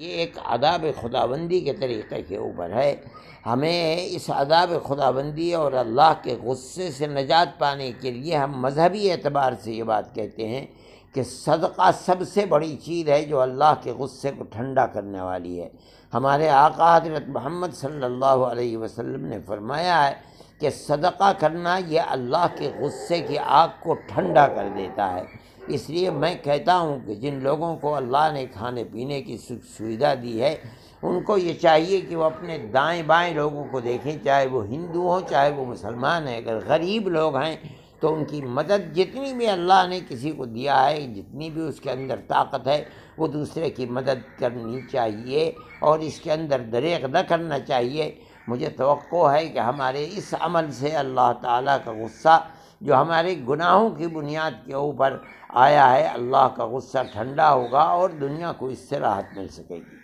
یہ ایک آداب خداوندی کے طریقے کے اوپر ہے۔ ہمیں اس آداب خداوندی اور اللہ کے غصے سے نجات پانے کے لیے ہم مذہبی اعتبار سے یہ بات کہتے ہیں کہ صدقہ سب سے بڑی چیز ہے جو اللہ کے غصے کو ٹھنڈا کرنے والی ہے۔ ہمارے آقا حضرت محمد صلی اللہ علیہ وسلم نے فرمایا ہے کہ صدقہ کرنا یہ اللہ کے غصے کی آگ کو ٹھنڈا کر دیتا ہے۔ اس لیے میں کہتا ہوں کہ جن لوگوں کو اللہ نے کھانے پینے کی سویدھا دی ہے ان کو یہ چاہیے کہ وہ اپنے دائیں بائیں لوگوں کو دیکھیں، چاہے وہ ہندو ہوں چاہے وہ مسلمان ہیں۔ اگر غریب لوگ ہیں تو ان کی مدد جتنی بھی اللہ نے کسی کو دیا ہے، جتنی بھی اس کے اندر طاقت ہے، وہ دوسرے کی مدد کرنی چاہیے اور اس کے اندر دریغ نہ کرنا چاہیے۔ مجھے توقع ہے کہ ہمارے اس عمل سے اللہ تعالیٰ کا غصہ جو ہمارے گناہوں کی بنیاد کے اوپر آیا ہے، اللہ کا غصہ ٹھنڈا ہوگا اور دنیا کو اس سے راحت مل سکے گی۔